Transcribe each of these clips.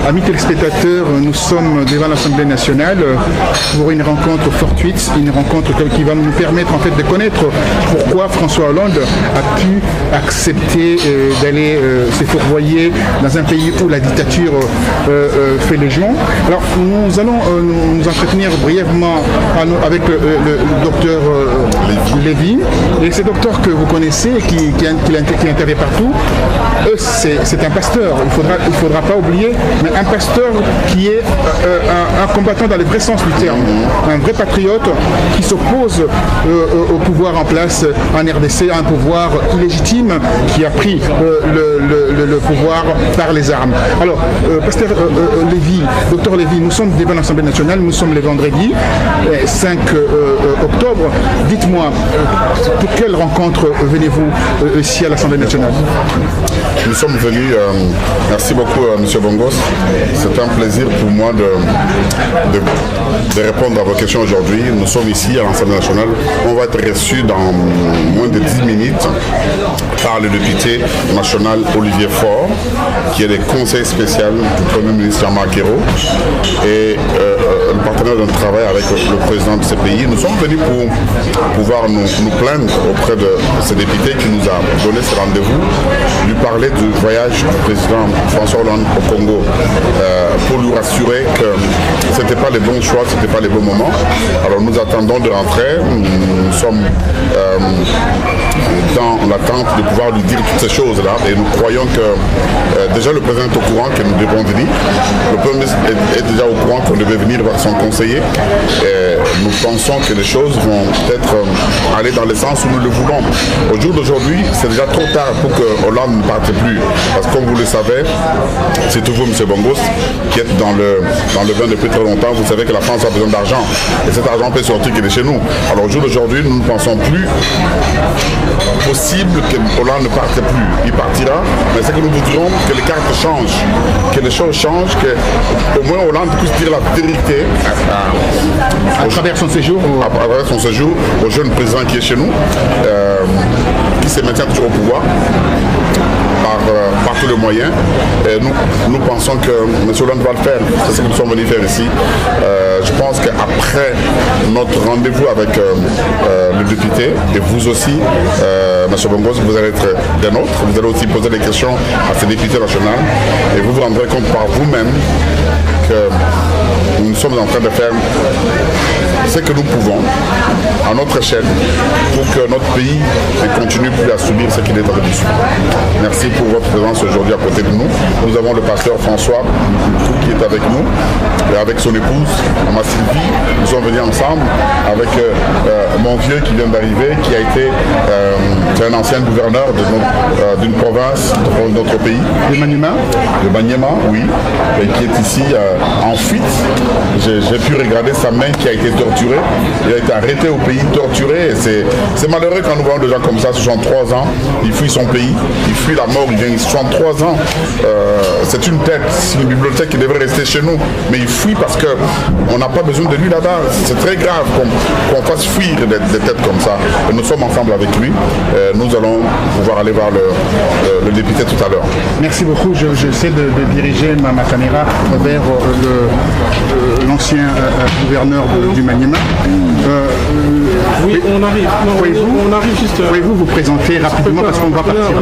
Amis téléspectateurs, nous sommes devant l'Assemblée nationale pour une rencontre fortuite, une rencontre qui va nous permettre en fait de connaître pourquoi François Hollande a pu accepter d'aller se fourvoyer dans un pays où la dictature fait légion. Alors nous allons nous entretenir brièvement avec le docteur Lévy. Et ce docteur que vous connaissez, qui intervient partout, c'est un pasteur. Il ne faudra pas oublier, mais un pasteur qui est un combattant dans le vrai sens du terme, un vrai patriote qui s'oppose au pouvoir en place en RDC, un pouvoir illégitime qui a pris le pouvoir par les armes. Alors, pasteur Lévy, docteur Lévy, nous sommes devant l'Assemblée nationale, nous sommes le vendredi 5 octobre. Dites-moi, pour quelle rencontre venez-vous ici à l'Assemblée nationale? Nous sommes venus, merci beaucoup M. Bongos, c'est un plaisir pour moi de répondre à vos questions aujourd'hui. Nous sommes ici à l'Assemblée nationale, on va être reçus dans moins de 10 minutes par le député national Olivier Faure, qui est le conseiller spécial du Premier ministre Jean-Marc Ayrault et le partenaire d'un travail avec le président de ce pays. Nous sommes venus pour pouvoir nous plaindre auprès de ce député qui nous a donné ce rendez-vous, lui parler du voyage du président François Hollande au Congo pour lui rassurer que ce n'était pas les bons choix, ce n'était pas les bons moments. Alors nous attendons de rentrer, nous sommes dans l'attente de pouvoir lui dire toutes ces choses-là et nous croyons que déjà le président est au courant que nous devons venir, le Premier ministre est déjà au courant qu'on devait venir voir son conseiller et nous pensons que les choses vont peut-être aller dans le sens où nous le voulons. Au jour d'aujourd'hui, c'est déjà trop tard pour que Hollande ne parte plus. Parce que comme vous le savez, c'est toujours M. Bongos qui est dans le bain depuis très longtemps. Vous savez que la France a besoin d'argent. Et cet argent peut sortir que de chez nous. Alors au jour d'aujourd'hui, nous ne pensons plus possible que Hollande ne parte plus. Il partira, mais c'est que nous voudrions que les cartes changent, que les choses changent, qu'au moins Hollande puisse dire la vérité à travers son séjour à travers son séjour au jeune président qui est chez nous, qui se maintient toujours au pouvoir par tous les moyens. Et nous pensons que M. Hollande va le faire. C'est ce que nous sommes venus faire ici. Je pense qu'après notre rendez-vous avec le député, et vous aussi, M. Bongos, vous allez être des nôtres. Vous allez aussi poser des questions à ce député national. Et vous vous rendrez compte par vous-même que nous sommes en train de faire ce que nous pouvons à notre échelle pour que notre pays ne continue plus à subir ce qu'il est en train de subir. Merci pour votre présence aujourd'hui à côté de nous. Nous avons le pasteur François qui est avec nous et avec son épouse, Mama Sylvie. Nous sommes venus ensemble avec mon vieux qui vient d'arriver, qui a été un ancien gouverneur d'une province de notre pays. De Maniema. De Maniema, oui, et qui est ici en fuite. J'ai pu regarder sa main qui a été torturée. Il a été arrêté au pays, torturé. Et c'est malheureux quand nous voyons des gens comme ça, 63 ans, il fuit son pays, il fuit la mort, il vient 63 ans. C'est une tête, c'est une bibliothèque qui devrait rester chez nous. Mais il fuit parce qu'on n'a pas besoin de lui là-bas. C'est très grave qu'on fasse fuir des têtes comme ça. Et nous sommes ensemble avec lui. Nous allons pouvoir aller voir le député tout à l'heure. Merci beaucoup. J'essaie de diriger ma caméra vers l'ancien gouverneur du Maniema. Oui, on arrive. On arrive juste. Pouvez-vous vous présenter rapidement parce qu'on va partir.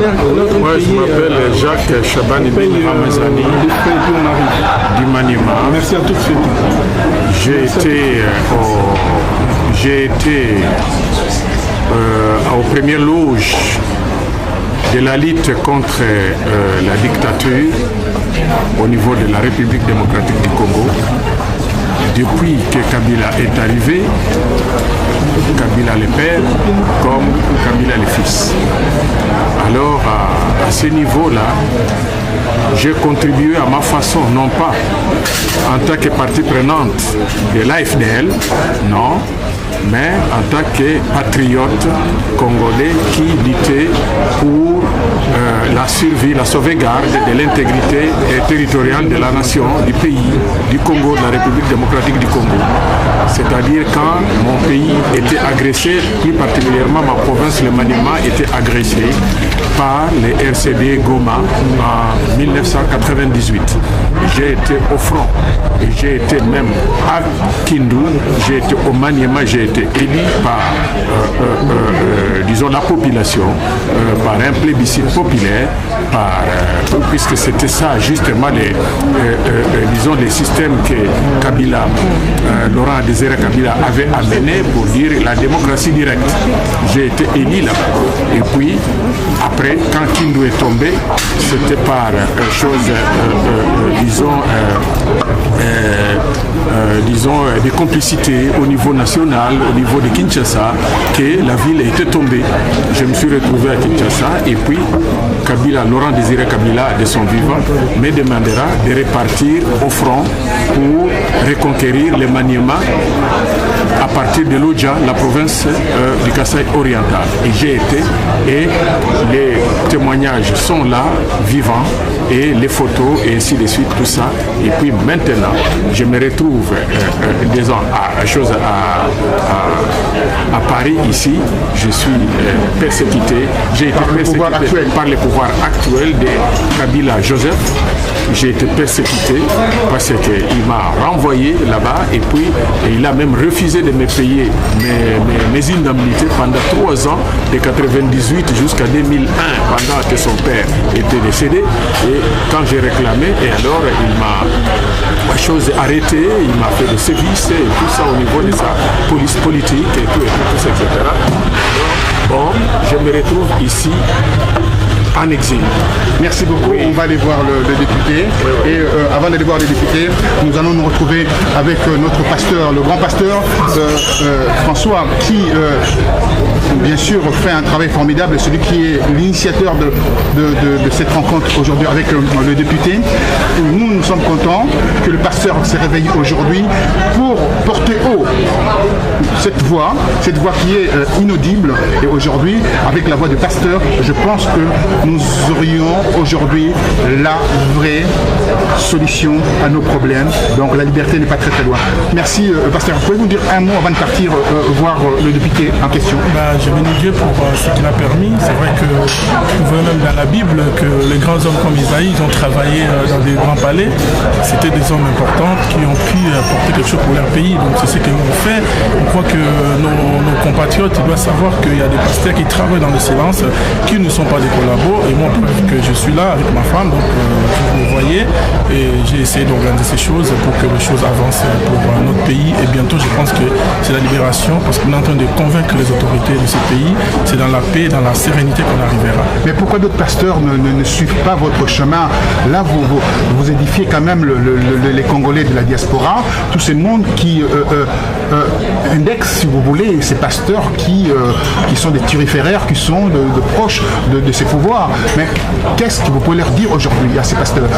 Moi, je m'appelle Jacques Chabani Ramazani du Maniema. Merci à tous. J'ai été aux premières loges de la lutte contre la dictature au niveau de la République démocratique du Congo. Depuis que Kabila est arrivé, Kabila le père comme Kabila le fils. Alors à ce niveau-là, j'ai contribué à ma façon, non pas en tant que partie prenante de l'AFDL, non, mais en tant que patriote congolais qui luttait pour la survie, la sauvegarde de l'intégrité territoriale de la nation, du pays, du Congo, de la République démocratique du Congo. C'est-à-dire quand mon pays était agressé, plus particulièrement ma province, le Maniema, était agressée par les RCD Goma en 1998. J'ai été au front et j'ai été même à Kindu, j'ai été au Maniema, j'ai été élu par disons la population, par un plébiscite populaire, puisque c'était ça justement disons les systèmes que Kabila, Laurent Désiré Kabila avait amené pour dire la démocratie directe. J'ai été élu là-bas. Et puis après, quand Kindu est tombé, c'était par disons des complicités au niveau national, au niveau de Kinshasa, que la ville était tombée. Je me suis retrouvé à Kinshasa et puis Kabila, Laurent Désiré Kabila, de son vivant, me demandera de repartir au front pour reconquérir le Maniema à partir de l'Odja, la province du Kasaï oriental. Et j'ai été, et les témoignages sont là, vivants, et les photos, et ainsi de suite, tout ça. Et puis maintenant, je me retrouve, disons, à Paris, ici, je suis persécuté, j'ai été persécuté par le pouvoir actuel de Kabila Joseph. J'ai été persécuté parce qu'il m'a renvoyé là-bas et puis il a même refusé de me payer mes indemnités pendant 3 ans, de 1998 jusqu'à 2001, pendant que son père était décédé. Et quand j'ai réclamé, et alors il m'a arrêté, il m'a fait des sévices et tout ça au niveau de sa police politique et tout ça, etc. Bon, je me retrouve ici en exil. Merci beaucoup. Oui. On va aller voir le député. Oui. Et avant d'aller voir le député, nous allons nous retrouver avec notre pasteur, le grand pasteur François, qui bien sûr fait un travail formidable, celui qui est l'initiateur de cette rencontre aujourd'hui avec le député. Nous sommes contents que le pasteur s'est réveillé aujourd'hui pour porter haut cette voix qui est inaudible. Et aujourd'hui, avec la voix du pasteur, je pense que nous aurions aujourd'hui la vraie solution à nos problèmes. Donc la liberté n'est pas très très loin. Merci pasteur. Pouvez-vous dire un mot avant de partir voir le député en question? Je bénis Dieu pour ce qu'il a permis. C'est vrai que nous voyons même dans la Bible que les grands hommes comme Isaïe, ils ont travaillé dans des grands palais. C'était des hommes importants qui ont pu apporter quelque chose pour leur pays. Donc c'est ce que nous avons fait. On croit que nos compatriotes doivent savoir qu'il y a des pasteurs qui travaillent dans le silence, qui ne sont pas des collabos. Et moi, que je suis là avec ma femme, donc vous me voyez, et j'ai essayé d'organiser ces choses pour que les choses avancent pour notre pays. Et bientôt, je pense que c'est la libération, parce qu'on est en train de convaincre les autorités de ce pays. C'est dans la paix, dans la sérénité qu'on arrivera. Mais pourquoi d'autres pasteurs ne suivent pas votre chemin? Là, vous édifiez quand même les Congolais de la diaspora, tous ces mondes qui indexent, si vous voulez, ces pasteurs qui sont des turiféraires, qui sont de proches de ces pouvoirs. Mais qu'est-ce que vous pouvez leur dire aujourd'hui à ces pasteurs?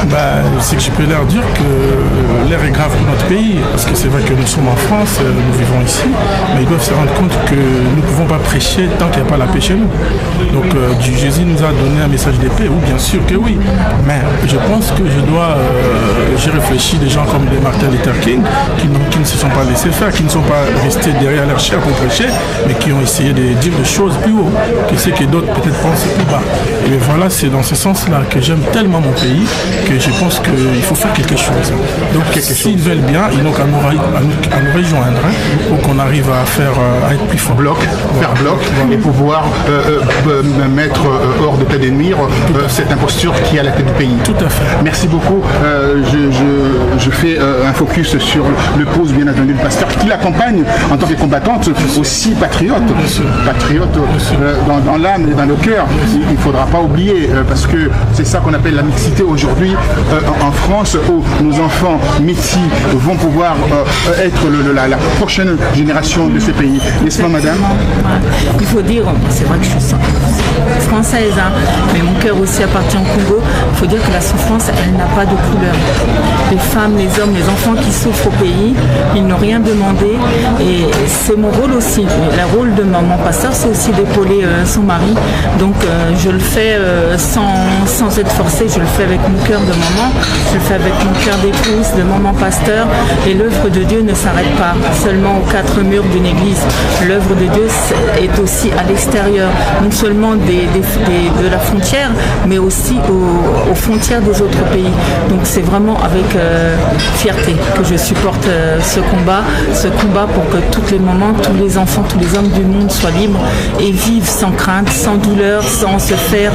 C'est que je peux leur dire que l'air est grave pour notre pays, parce que c'est vrai que nous sommes en France, nous vivons ici, mais ils doivent se rendre compte que nous ne pouvons pas prêcher tant qu'il n'y a pas la paix chez nous. Donc Jésus nous a donné un message de paix, oui, bien sûr que oui, mais je pense que j'ai réfléchi des gens comme Martin Luther King, qui ne se sont pas laissés faire, qui ne sont pas restés derrière leur chair pour prêcher, mais qui ont essayé de dire des choses plus haut que ce que d'autres peut-être pensent plus bas. Et voilà, c'est dans ce sens-là que j'aime tellement mon pays que je pense qu'il faut faire quelque chose. Donc s'ils veulent bien, ils n'ont qu'à nous rejoindre pour qu'on arrive à être plus fort. Faire bloc et pouvoir mettre hors de tête d'ennemi cette imposture qui est à la tête du pays. Tout à fait. Merci beaucoup. Je fais un focus sur le pose, bien entendu, le pasteur qui l'accompagne en tant que combattante, aussi patriote. Patriote dans l'âme et dans le cœur. Il ne faudra pas oublier, parce que c'est ça qu'on appelle la mixité aujourd'hui en France, où nos enfants métis vont pouvoir être la prochaine génération de ce pays. N'est-ce pas, madame? Il faut dire, c'est vrai que je suis française, hein, mais mon cœur aussi appartient au Congo. Il faut dire que la souffrance, elle n'a pas de couleur. Les femmes, les hommes, les enfants qui souffrent au pays, ils n'ont rien demandé. Et c'est mon rôle aussi. Le rôle de mon pasteur, c'est aussi d'épauler son mari. Donc je le fais sans être forcée, je le fais avec mon cœur de maman, je le fais avec mon cœur d'épouse, de maman pasteur. Et l'œuvre de Dieu ne s'arrête pas seulement aux quatre murs d'une église. L'œuvre de Dieu est aussi à l'extérieur, non seulement de la frontière, mais aussi aux frontières des autres pays. Donc c'est vraiment avec fierté que je supporte ce combat pour que toutes les mamans, tous les enfants, tous les hommes du monde soient libres et vivent sans crainte, sans douleur, sans se faire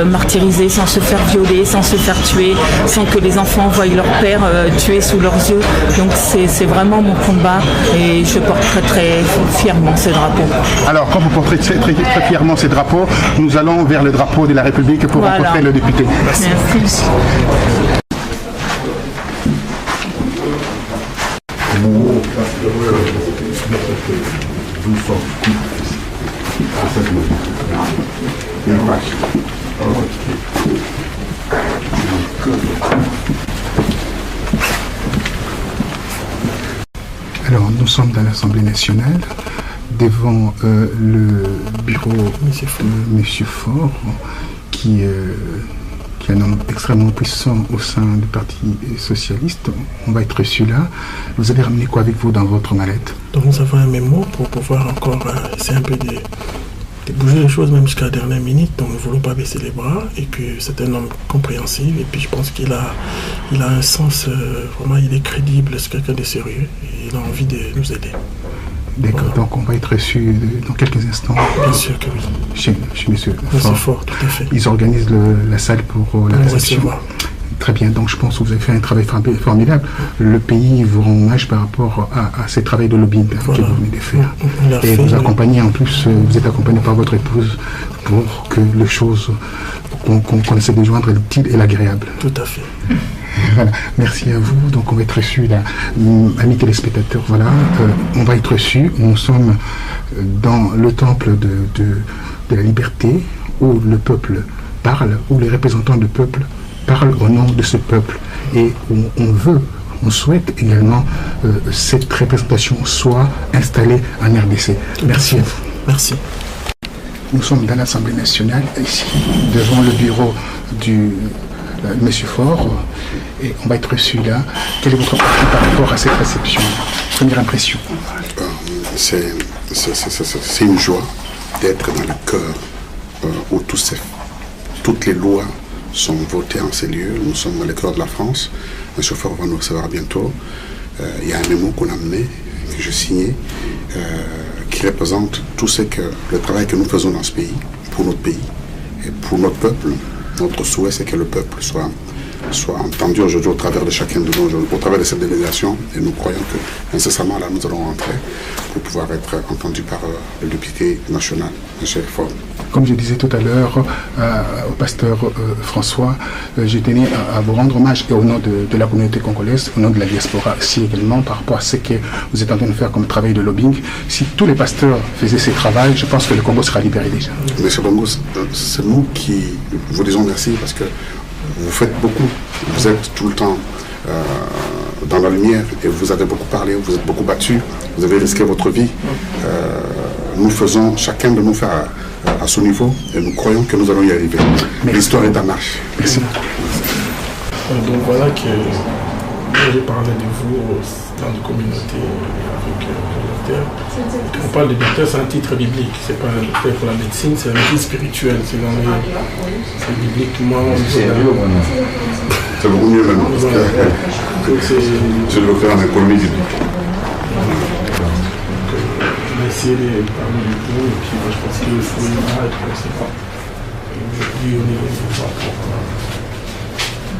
martyriser, sans se faire violer, sans se faire tuer, sans que les enfants voient leur père tué sous leurs yeux. Donc c'est vraiment mon combat et je porte très fièrement ces drapeaux. Alors, quand vous portez très fièrement ces drapeaux, nous allons vers le drapeau de la République pour rencontrer le député. Merci. Alors, nous sommes dans l'Assemblée nationale, devant le bureau de M. Faure, qui est un homme extrêmement puissant au sein du Parti socialiste. On va être reçu là. Vous avez ramené quoi avec vous dans votre mallette? Donc nous avons un mémo pour pouvoir encore essayer un peu de bouger les choses même jusqu'à la dernière minute. Donc nous ne voulons pas baisser les bras et que c'est un homme compréhensible. Et puis je pense qu'il a un sens, vraiment il est crédible, c'est quelqu'un de sérieux et il a envie de nous aider. D'accord, voilà. Donc on va être reçu dans quelques instants. Bien sûr que oui. Chez M. Fort, tout à fait. Ils organisent la salle pour la réception. Très bien, donc je pense que vous avez fait un travail formidable. Le pays vous rend hommage par rapport à ce travail de lobbying que vous venez de faire. Et vous accompagnez en plus, vous êtes accompagné par votre épouse pour que les choses qu'on essaie de joindre l'utile et l'agréable. Tout à fait. Voilà, merci à vous. Donc on va être reçus là, amis téléspectateurs, voilà, on va être reçus. Nous sommes dans le temple de la liberté où le peuple parle, où les représentants du peuple parlent au nom de ce peuple et où on souhaite également cette représentation soit installée en RDC. Merci à vous. Merci. Nous sommes dans l'Assemblée nationale, ici, devant le bureau du M. Faure, et on va être reçu là. Quelle est votre partie par rapport à cette réception? Première impression? C'est une joie d'être dans le cœur où toutes les lois sont votées en ces lieux. Nous sommes dans le cœur de la France. M. Faure va nous recevoir bientôt. Il y a un mémo qu'on a mené, que j'ai signé, qui représente tout le travail que nous faisons dans ce pays, pour notre pays et pour notre peuple. Notre souhait, c'est que le peuple soit entendu aujourd'hui au travers de chacun de nous, au travers de cette délégation. Et nous croyons que incessamment là, nous allons rentrer pour pouvoir être entendus par le député national, M. Faure. Comme je disais tout à l'heure au pasteur François, je tenais à vous rendre hommage et au nom de la communauté congolaise, au nom de la diaspora aussi également, par rapport à ce que vous êtes en train de faire comme travail de lobbying. Si tous les pasteurs faisaient ce travail, je pense que le Congo sera libéré déjà. Monsieur Bongo, c'est nous qui vous disons merci parce que vous faites beaucoup, vous êtes tout le temps dans la lumière et vous avez beaucoup parlé, vous êtes beaucoup battu, vous avez risqué votre vie. Nous faisons, chacun de nous faire à son niveau et nous croyons que nous allons y arriver. L'histoire est en marche. Merci. Donc voilà que j'ai parlé de vous dans une communauté avec le docteur. On parle de docteur, c'est un titre biblique, c'est pas un docteur pour la médecine, c'est un titre spirituel, c'est bibliquement. C'est beaucoup mieux maintenant. Je le faire en économie biblique. On a essayé de parler du tout, et puis je pense qu'il faut y avoir être conséquent. Aujourd'hui, on est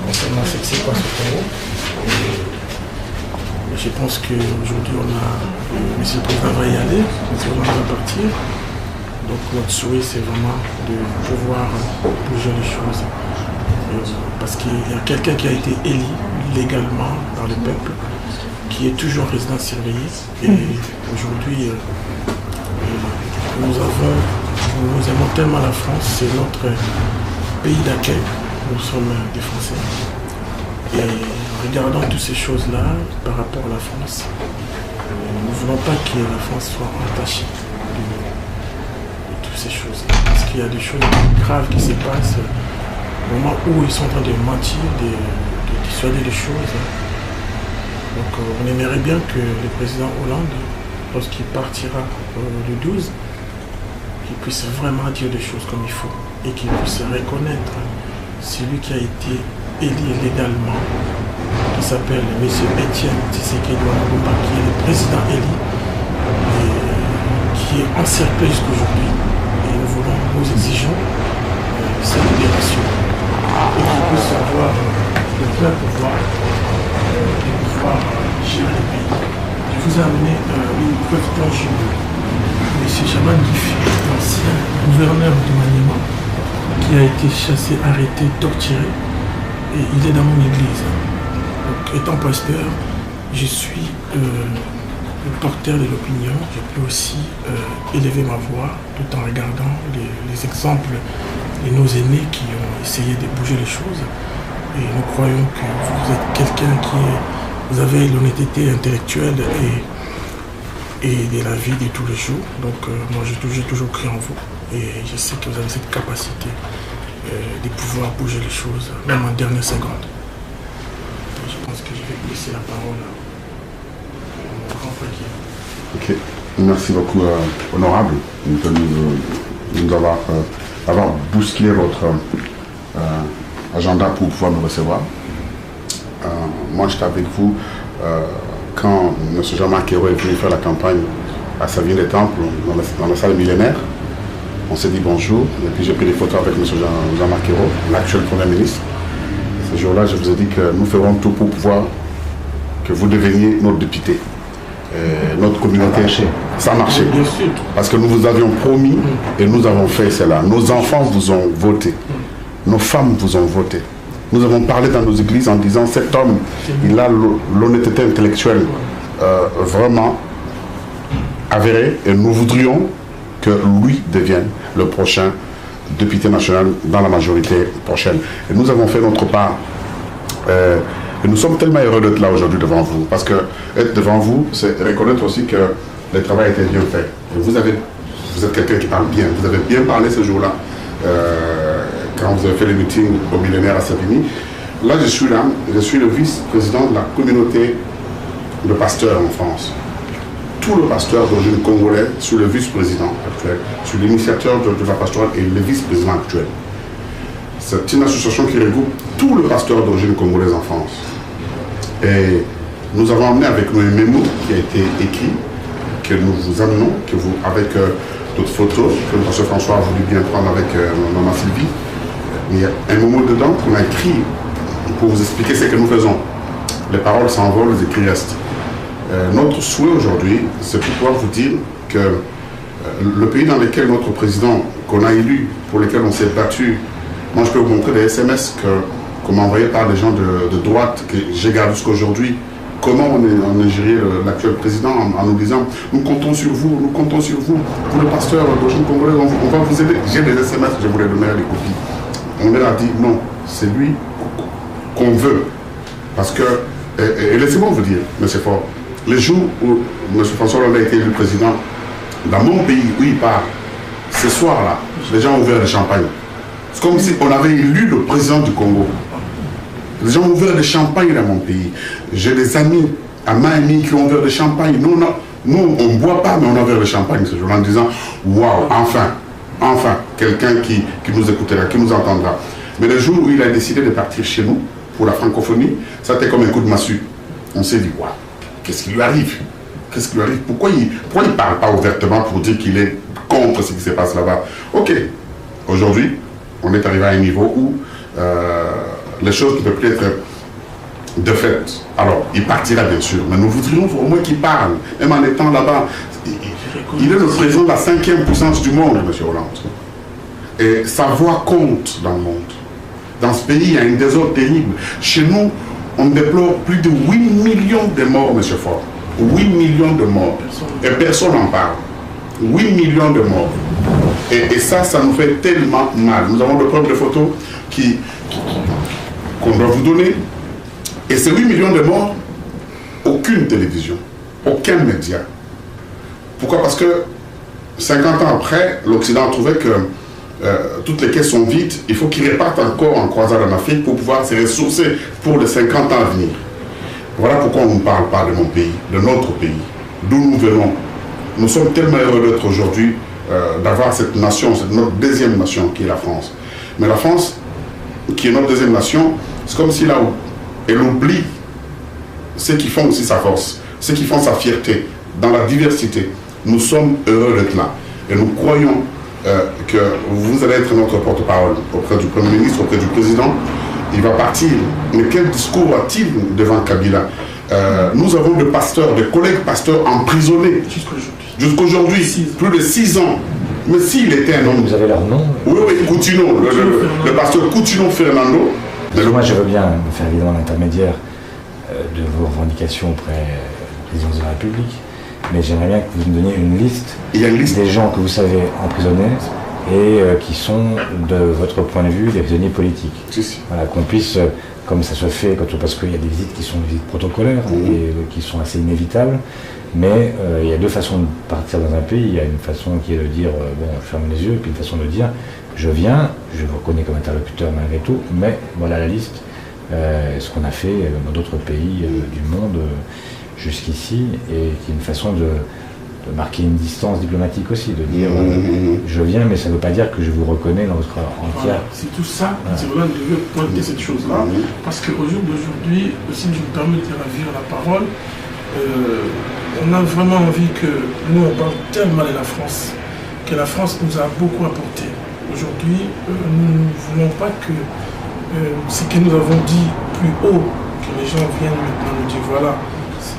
concernant ce qui se passe au Congo. Je pense qu'aujourd'hui, M. le Président va y aller, M. le Président va partir. Donc notre souhait, c'est vraiment de pouvoir bouger les choses. Parce qu'il y a quelqu'un qui a été élu légalement dans le peuple, qui est toujours résident surveillé. Et aujourd'hui, nous avons Nous aimons tellement la France, c'est notre pays d'accueil. Nous sommes des Français. Et en regardant toutes ces choses-là par rapport à la France, nous ne voulons pas que la France soit entachée de toutes ces choses-là. Parce qu'il y a des choses graves qui se passent au moment où ils sont en train de mentir, de dissuader des choses. Donc on aimerait bien que le président Hollande, lorsqu'il partira le 12, qu'il puisse vraiment dire des choses comme il faut et qu'il puisse reconnaître celui qui a été élu légalement, qui s'appelle M. Etienne Tshisekedi Lumumba, qui est le président élu et qui est encerclé jusqu'aujourd'hui. Et nous exigeons cette libération et qu'il puisse avoir le plein pouvoir gérer le pays. Je vous ai amené une preuve tangible. M. Chaman Gifi, l'ancien gouverneur de Maniema, qui a été chassé, arrêté, torturé, et il est dans mon église. Donc, étant pasteur, je suis le porteur de l'opinion. Je peux aussi élever ma voix tout en regardant les exemples de nos aînés qui ont essayé de bouger les choses. Et nous croyons que vous êtes quelqu'un vous avez l'honnêteté intellectuelle et de la vie de tous les jours. Donc moi j'ai toujours cru en vous et je sais que vous avez cette capacité de pouvoir bouger les choses, même en dernière seconde. Je pense que je vais laisser la parole à mon grand frère. Ok, merci beaucoup, honorable, de nous avoir bousculé votre agenda pour pouvoir nous recevoir. Moi, j'étais avec vous quand M. Jean-Marc Ayrault est venu faire la campagne à Savigny-les-Temples, dans la salle millénaire. On s'est dit bonjour, et puis j'ai pris des photos avec M. Jean-Marc Ayrault, l'actuel Premier ministre. Ce jour-là, je vous ai dit que nous ferons tout pour pouvoir que vous deveniez notre député, notre communauté. Ça a marché. Parce que nous vous avions promis et nous avons fait cela. Nos enfants vous ont voté. Nos femmes vous ont voté. Nous avons parlé dans nos églises en disant cet homme, il a l'honnêteté intellectuelle vraiment avérée et nous voudrions que lui devienne le prochain député national dans la majorité prochaine. Et nous avons fait notre part. Et nous sommes tellement heureux d'être là aujourd'hui devant vous. Parce que être devant vous, c'est reconnaître aussi que le travail a été bien fait. Et vous êtes quelqu'un qui parle bien. Vous avez bien parlé ce jour-là. Quand vous avez fait les meetings au millénaire à Savigny. Là, je suis le vice-président de la communauté de pasteurs en France. Tout le pasteur d'origine congolais, je suis le vice-président actuel. Je suis l'initiateur de la pastorale et le vice-président actuel. C'est une association qui regroupe tout le pasteur d'origine congolaise en France. Et nous avons amené avec nous un mémo qui a été écrit, que nous vous amenons, avec d'autres photos que le pasteur François a voulu bien prendre avec maman Sylvie. Il y a un mot dedans qu'on a écrit pour vous expliquer ce que nous faisons. Les paroles s'envolent, les écrits restent. Notre souhait aujourd'hui, c'est de pouvoir vous dire que le pays dans lequel notre président, qu'on a élu, pour lequel on s'est battu, moi je peux vous montrer des SMS qu'on m'a envoyés par des gens de droite, que j'ai gardé jusqu'à aujourd'hui. Comment on a géré l'actuel président en nous disant nous comptons sur vous, vous le pasteur d'origine congolaise, on va vous aider. J'ai des SMS, je vous les donnerai les copies. On leur a dit non, c'est lui qu'on veut. Parce que, et laissez-moi vous dire, M. Faure, les jours où M. François Hollande a été élu président, dans mon pays où il part, ce soir-là, les gens ont ouvert le champagne. C'est comme si on avait élu le président du Congo. Les gens ont ouvert le champagne dans mon pays. J'ai des amis à Miami qui ont ouvert le champagne. Nous, on ne boit pas, mais on a ouvert le champagne ce jour-là en disant waouh, enfin, quelqu'un qui nous écoutera, qui nous entendra. Mais le jour où il a décidé de partir chez nous pour la francophonie, ça a été comme un coup de massue. On s'est dit waouh, qu'est-ce qui lui arrive? Qu'est-ce qui lui arrive? Pourquoi il ne parle pas ouvertement pour dire qu'il est contre ce qui se passe là-bas? Ok, aujourd'hui, on est arrivé à un niveau où les choses ne peuvent plus être de fait. Alors, il partira bien sûr, mais nous voudrions au moins qu'il parle, même en étant là-bas. Il est le président de la 5e puissance du monde, M. Hollande. Et sa voix compte dans le monde. Dans ce pays, il y a un désordre terrible. Chez nous, on déplore plus de 8 millions de morts, M. Faure. 8 millions de morts. Et personne n'en parle. 8 millions de morts. Et ça nous fait tellement mal. Nous avons de preuves de photos qu'on doit vous donner. Et ces 8 millions de morts, aucune télévision, aucun média. Pourquoi? Parce que 50 ans après, l'Occident a trouvé que toutes les caisses sont vides. Il faut qu'ils répartent encore en croisade en Afrique pour pouvoir se ressourcer pour les 50 ans à venir. Voilà pourquoi on ne parle pas de mon pays, de notre pays, d'où nous venons. Nous sommes tellement heureux d'être aujourd'hui, d'avoir cette nation, c'est notre deuxième nation qui est la France. Mais la France, qui est notre deuxième nation, c'est comme si là où elle oublie ceux qui font aussi sa force, ceux qui font sa fierté, dans la diversité. Nous sommes heureux d'être là. Et nous croyons que vous allez être notre porte-parole auprès du Premier ministre, auprès du Président. Il va partir. Mais quel discours a-t-il devant Kabila? Nous avons des pasteurs, des collègues pasteurs emprisonnés. Jusqu'aujourd'hui, plus de 6 ans. Mais s'il était un homme... Vous avez leur nom? Oui, Coutinho, le pasteur Coutinho Fernando. Moi, je veux bien faire évidemment l'intermédiaire de vos revendications auprès de la présidence de la République, mais j'aimerais bien que vous me donniez une liste, des gens que vous savez emprisonnés et qui sont, de votre point de vue, des prisonniers politiques. Voilà, qu'on puisse, comme ça se fait, parce qu'il y a des visites qui sont des visites protocolaires et qui sont assez inévitables, mais il y a deux façons de partir dans un pays. Il y a une façon qui est de dire, bon, je ferme les yeux, et puis une façon de dire, je viens, je vous reconnais comme interlocuteur malgré tout, mais voilà la liste, ce qu'on a fait dans d'autres pays du monde jusqu'ici, et qui est une façon de marquer une distance diplomatique aussi, de dire je viens, mais ça ne veut pas dire que je vous reconnais dans votre entière. Voilà, c'est tout ça, c'est vraiment de pointer cette chose-là, parce qu'au jour d'aujourd'hui, si je me permets de ravir la parole, on a vraiment envie que nous on parle tellement de la France, que la France nous a beaucoup apporté. Aujourd'hui, nous ne voulons pas que ce que nous avons dit plus haut, que les gens viennent maintenant nous dire voilà,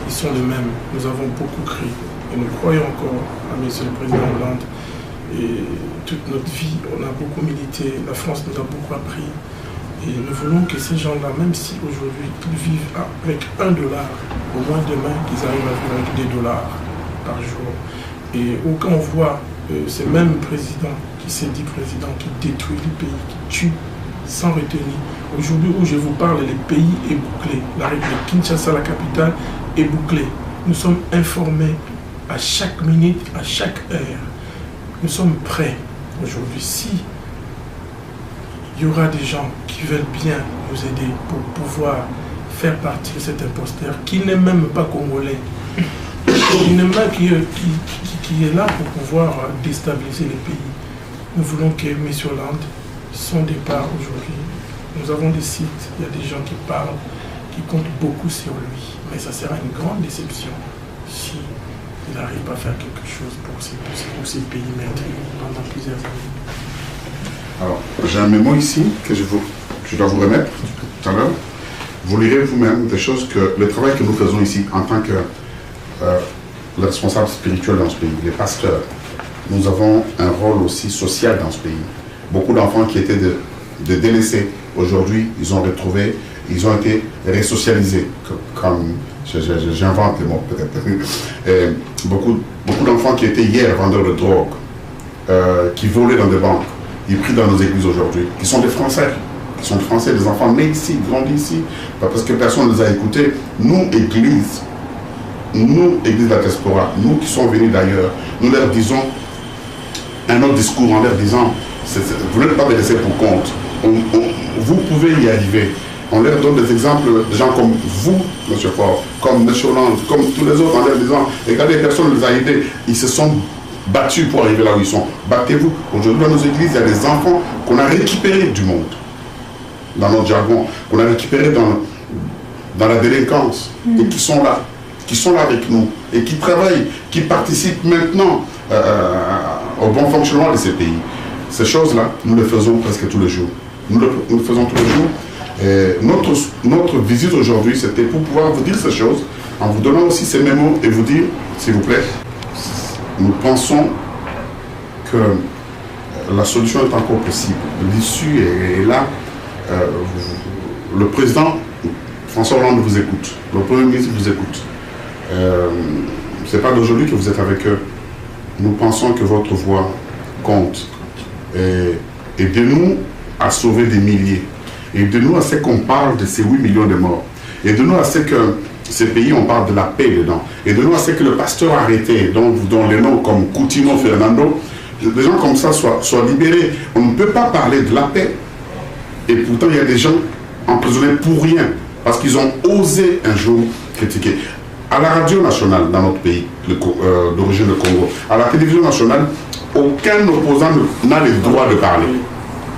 ils sont les mêmes. Nous avons beaucoup cru et nous croyons encore à M. le Président Hollande. Et toute notre vie, on a beaucoup milité, la France nous a beaucoup appris. Et nous voulons que ces gens-là, même si aujourd'hui ils vivent avec $1, au moins demain qu'ils arrivent à vivre avec des dollars par jour. Et quand on voit ces mêmes présidents qui s'est dit président, qui détruit le pays, qui tue sans retenir. Aujourd'hui où je vous parle, le pays est bouclé. La République Kinshasa, la capitale, est bouclée. Nous sommes informés à chaque minute, à chaque heure. Nous sommes prêts aujourd'hui. Si il y aura des gens qui veulent bien nous aider pour pouvoir faire partie de cet imposteur, qui n'est même pas congolais, qui est là pour pouvoir déstabiliser le pays. Nous voulons que M. Hollande, son départ aujourd'hui, nous avons des sites, il y a des gens qui parlent, qui comptent beaucoup sur lui. Mais ça sera une grande déception si il n'arrive pas à faire quelque chose pour ces pays maintenus pendant plusieurs années. Alors, j'ai un mémo ici que je dois vous remettre tout à l'heure. Vous lirez vous-même des choses que le travail que nous faisons ici en tant que le responsable spirituel dans ce pays, les pasteurs. Nous avons un rôle aussi social dans ce pays. Beaucoup d'enfants qui étaient de délaissés, aujourd'hui, ils ont retrouvé, ils ont été resocialisés, comme j'invente les mots peut-être. Beaucoup d'enfants qui étaient hier vendeurs de drogue, qui volaient dans des banques, ils prient dans nos églises aujourd'hui, qui sont des Français, des enfants nés ici, grandis ici, parce que personne ne les a écoutés. Nous, église de la diaspora, nous qui sommes venus d'ailleurs, nous leur disons un autre discours en leur disant, vous n'êtes pas laissés pour compte, vous pouvez y arriver. On leur donne des exemples de gens comme vous, M. Faure, comme M. Hollande, comme tous les autres, en leur disant, regardez, personne ne les a aidés, ils se sont battus pour arriver là où ils sont. Battez-vous. Aujourd'hui, dans nos églises, il y a des enfants qu'on a récupérés du monde, dans notre jargon, qu'on a récupérés dans la délinquance, et qui sont là avec nous, et qui travaillent, qui participent maintenant au bon fonctionnement de ces pays. Ces choses-là, nous les faisons presque tous les jours. Nous le faisons tous les jours. Et notre visite aujourd'hui, c'était pour pouvoir vous dire ces choses, en vous donnant aussi ces mémos et vous dire, s'il vous plaît, nous pensons que la solution est encore possible. L'issue est là. Le président François Hollande vous écoute. Le Premier ministre vous écoute. Ce n'est pas d'aujourd'hui que vous êtes avec eux. Nous pensons que votre voix compte. Aidez-nous à sauver des milliers. Aidez-nous à ce qu'on parle de ces 8 millions de morts. Aidez-nous à ce que ces pays, on parle de la paix dedans. Aidez-nous à ce que le pasteur arrêté, dont les noms comme Coutinho, Fernando, des gens comme ça soient libérés. On ne peut pas parler de la paix. Et pourtant, il y a des gens emprisonnés pour rien. Parce qu'ils ont osé un jour critiquer. À la radio nationale dans notre pays, d'origine du Congo, à la télévision nationale, aucun opposant n'a le droit de parler.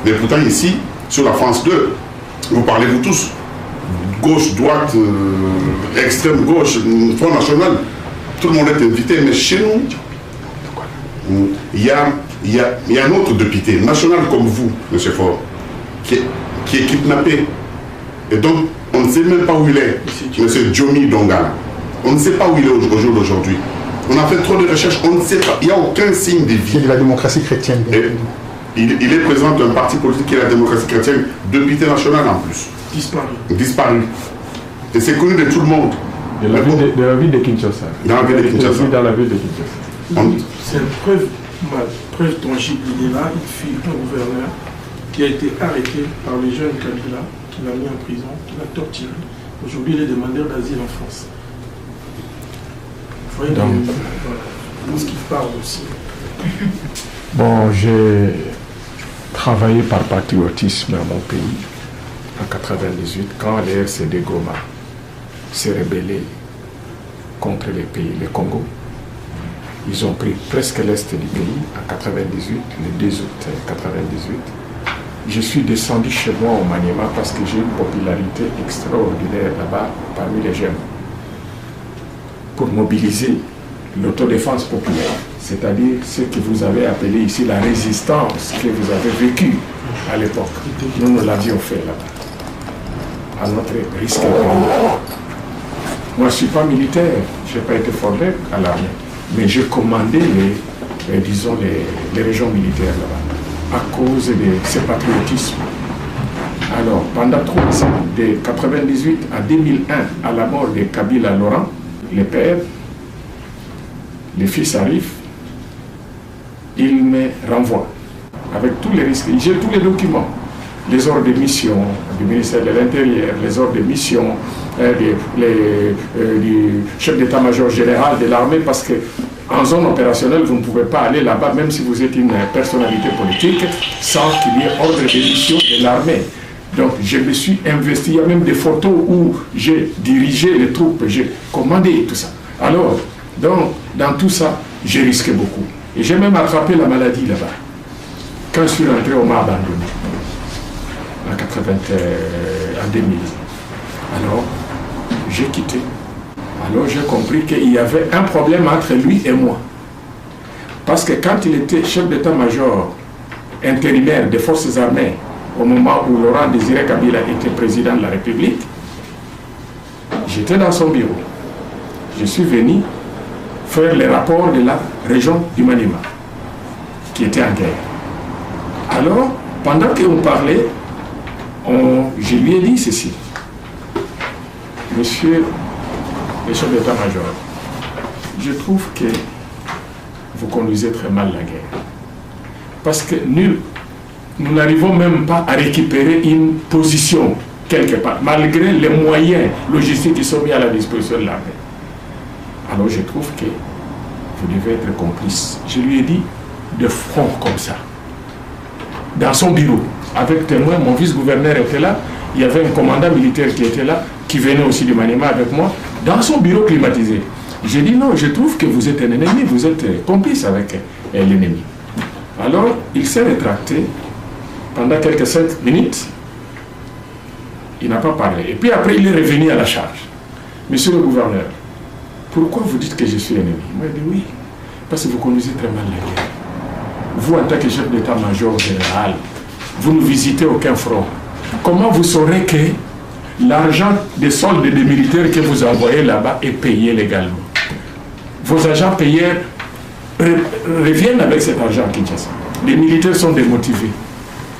Mais pourtant ici, sur la France 2, vous parlez vous tous, gauche, droite, extrême gauche, Front National, tout le monde est invité. Mais chez nous, il y a un autre député national comme vous, M. Faure, qui est kidnappé. Et donc, on ne sait même pas où il est, M. Djomi Dongala. On ne sait pas où il est au jour d'aujourd'hui. On a fait trop de recherches, on ne sait pas. Il n'y a aucun signe de vie. C'est de la démocratie chrétienne. Il est président d'un parti politique qui est la démocratie chrétienne, député national en plus. Disparu. Et c'est connu de tout le monde. De la ville de Kinshasa. Dans la ville de Kinshasa. C'est une preuve tangible. Il est là, il fut un gouverneur qui a été arrêté par les jeunes Kabila, qui l'a mis en prison, qui l'a torturé. Aujourd'hui, il est demandeur d'asile en France. Vous voyez, ce qu'il parle aussi. Bon, j'ai travaillé par patriotisme dans mon pays en 1998, quand les RCD Goma s'est rebellé contre les pays, le Congo. Ils ont pris presque l'est du pays en 1998, le 2 août 1998. Je suis descendu chez moi au Maniema parce que j'ai une popularité extraordinaire là-bas parmi les jeunes pour mobiliser l'autodéfense populaire, c'est-à-dire ce que vous avez appelé ici la résistance que vous avez vécue à l'époque. Nous l'avions fait là-bas, à notre risque. Moi, je ne suis pas militaire, je n'ai pas été formé à l'armée, mais j'ai commandé les régions militaires là-bas, à cause de ce patriotisme. Alors, pendant 3 ans, de 1998 à 2001, à la mort de Kabila Laurent, les pères, les fils arrivent, ils me renvoient avec tous les risques. J'ai tous les documents, les ordres de mission du ministère de l'Intérieur, les ordres de mission du chef d'état-major général de l'armée, parce que en zone opérationnelle, vous ne pouvez pas aller là-bas, même si vous êtes une personnalité politique, sans qu'il y ait ordre de mission de l'armée. Donc je me suis investi, il y a même des photos où j'ai dirigé les troupes, j'ai commandé tout ça. Alors, donc, dans tout ça, j'ai risqué beaucoup. Et j'ai même attrapé la maladie là-bas. Quand je suis rentré, on m'a abandonné. En 2000. Alors, j'ai quitté. Alors, j'ai compris qu'il y avait un problème entre lui et moi. Parce que quand il était chef d'état-major intérimaire des forces armées, au moment où Laurent Désiré Kabila était président de la République, j'étais dans son bureau. Je suis venu faire les rapports de la région du Maniema, qui était en guerre. Alors, pendant qu'on parlait, je lui ai dit ceci. Monsieur le chef d'état-major, je trouve que vous conduisez très mal la guerre. Parce que nous n'arrivons même pas à récupérer une position quelque part, malgré les moyens logistiques qui sont mis à la disposition de l'armée. Alors je trouve que vous devez être complice. Je lui ai dit de front comme ça, dans son bureau, avec témoin, mon vice-gouverneur était là, il y avait un commandant militaire qui était là, qui venait aussi du Maniema avec moi, dans son bureau climatisé. J'ai dit non, je trouve que vous êtes un ennemi, vous êtes complice avec l'ennemi. Alors il s'est rétracté pendant quelques 5 minutes, il n'a pas parlé. Et puis après il est revenu à la charge. Monsieur le gouverneur, pourquoi vous dites que je suis ennemi? Il m'a dit oui, parce que vous conduisez très mal la guerre. Vous, en tant que chef d'état-major général, vous ne visitez aucun front. Comment vous saurez que l'argent des soldes des militaires que vous envoyez là-bas est payé légalement? Vos agents payés reviennent avec cet argent à Kinshasa. Les militaires sont démotivés.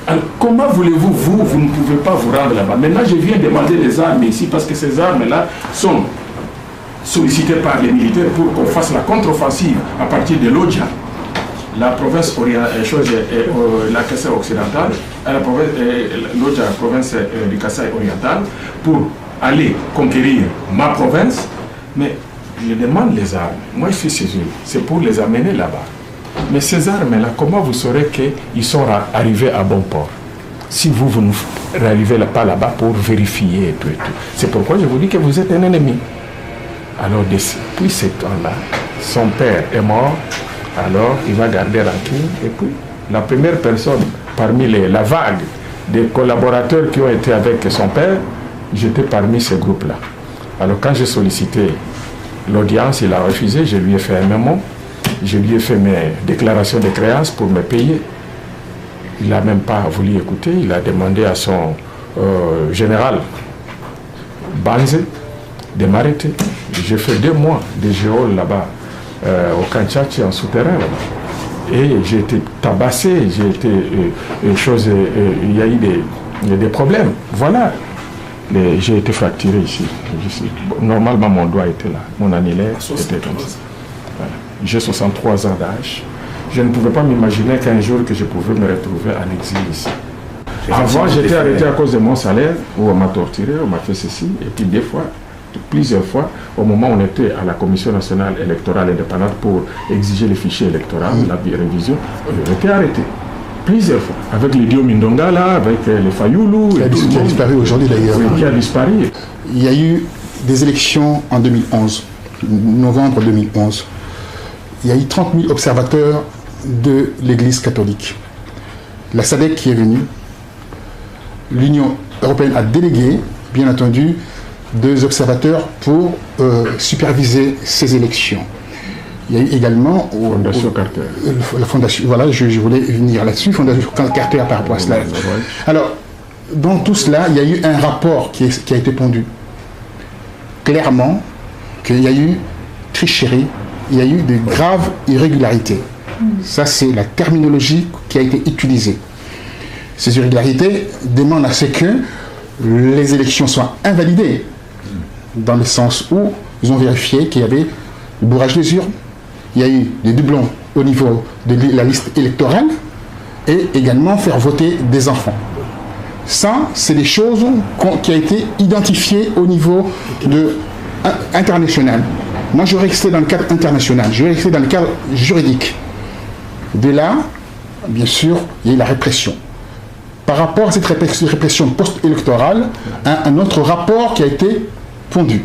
Alors, comment voulez-vous, vous ne pouvez pas vous rendre là-bas? Maintenant, je viens demander des armes ici, parce que ces armes-là sont sollicitées par les militaires pour qu'on fasse la contre-offensive à partir de l'Odja. la province la Kassai occidentale, l'autre province du Kassai oriental, pour aller conquérir ma province, mais je demande les armes. Moi, je suis chez eux. C'est pour les amener là-bas. Mais ces armes-là, comment vous saurez qu'ils sont arrivés à bon port? Si vous n'arrivez pas là-bas pour vérifier et tout et tout. C'est pourquoi je vous dis que vous êtes un ennemi. Alors, depuis ce temps-là, son père est mort. Alors, il va garder rancune. Et puis, la première personne parmi la vague des collaborateurs qui ont été avec son père, j'étais parmi ces groupes-là. Alors, quand j'ai sollicité l'audience, il a refusé. Je lui ai fait un mémo. Je lui ai fait mes déclarations de créances pour me payer. Il n'a même pas voulu écouter. Il a demandé à son général Banze de m'arrêter. J'ai fait 2 mois de géol là-bas, au Kanchachi, en souterrain. Et j'ai été tabassé, il y a eu des problèmes. Voilà. J'ai été fracturé ici. Normalement, mon doigt était là. Mon annulaire était comme ça. Voilà. J'ai 63 ans d'âge. Je ne pouvais pas m'imaginer qu'un jour que je pouvais me retrouver en exil ici. Avant, j'étais arrêté à cause de mon salaire, où on m'a torturé, on m'a fait ceci, et puis plusieurs fois, au moment où on était à la Commission nationale électorale indépendante pour exiger les fichiers électoraux, la révision, on était arrêté. Plusieurs fois, avec les Dio Mindonga, là, avec les Fayoulou, qui a disparu aujourd'hui d'ailleurs. Oui, qui a disparu. Il y a eu des élections en 2011, novembre 2011. Il y a eu 30 000 observateurs de l'Église catholique. La SADC qui est venue, l'Union européenne a délégué, bien entendu, 2 observateurs pour superviser ces élections. Il y a eu également Fondation Carter. La fondation, voilà, je voulais venir là-dessus, Fondation Carter par rapport à cela. Alors, dans tout cela, il y a eu un rapport qui a été pondu. Clairement, qu'il y a eu tricherie, il y a eu de graves irrégularités. Ça, c'est la terminologie qui a été utilisée. Ces irrégularités demandent à ce que les élections soient invalidées, dans le sens où ils ont vérifié qu'il y avait le bourrage des urnes, il y a eu des doublons au niveau de la liste électorale, et également faire voter des enfants. Ça, c'est des choses qui ont été identifiées au niveau international. Moi, je vais rester dans le cadre international, je vais rester dans le cadre juridique. De là, bien sûr, il y a eu la répression. Par rapport à cette répression post-électorale, un autre rapport qui a été pondu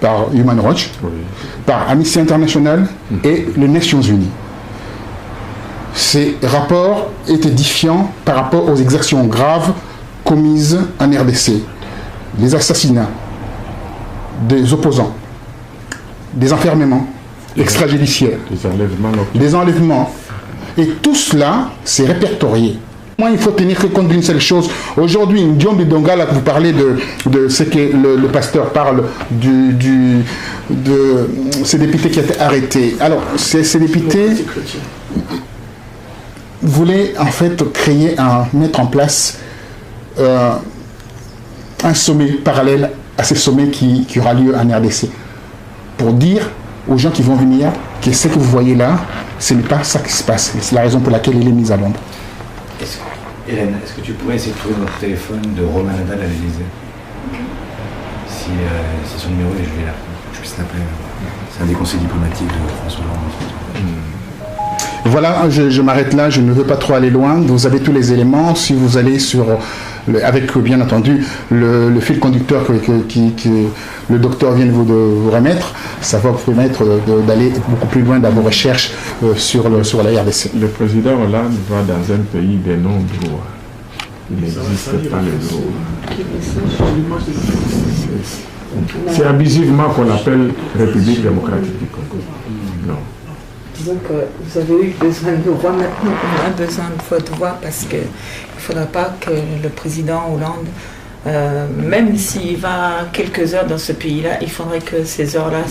par Human Rights Watch, par Amnesty International et les Nations Unies. Ces rapports étaient édifiants par rapport aux exactions graves commises en RDC. Les assassinats des opposants, des enfermements extrajudiciaires, des enlèvements. Et tout cela, c'est répertorié. Moi, il faut tenir compte d'une seule chose. Aujourd'hui, Ndiom Bidonga, là, que vous parlez de ce que le pasteur parle de ces députés qui étaient arrêtés. Alors, ces députés voulaient en fait mettre en place un sommet parallèle à ces sommets qui aura lieu en RDC. Pour dire aux gens qui vont venir que ce que vous voyez là, ce n'est pas ça qui se passe. C'est la raison pour laquelle il est mis à l'ombre. Hélène, est-ce que tu pourrais essayer de trouver votre téléphone de Romain Nadal à l'Élysée? Si son numéro est, je puisse l'appeler. C'est un des conseils diplomatiques de François Hollande. Voilà, je m'arrête là, je ne veux pas trop aller loin. Vous avez tous les éléments. Si vous allez avec bien entendu le fil conducteur que le docteur vient de vous remettre, ça va vous permettre d'aller beaucoup plus loin dans vos recherches sur la RDC. Le président Hollande va dans un pays des non-droits. Il n'existe pas les droits. C'est abusivement qu'on appelle République démocratique du Congo. Non. Donc, vous avez eu besoin de nous voir maintenant, on a besoin de votre voix parce qu'il ne faudra pas que le président Hollande, même s'il va quelques heures dans ce pays-là, il faudrait que ces heures-là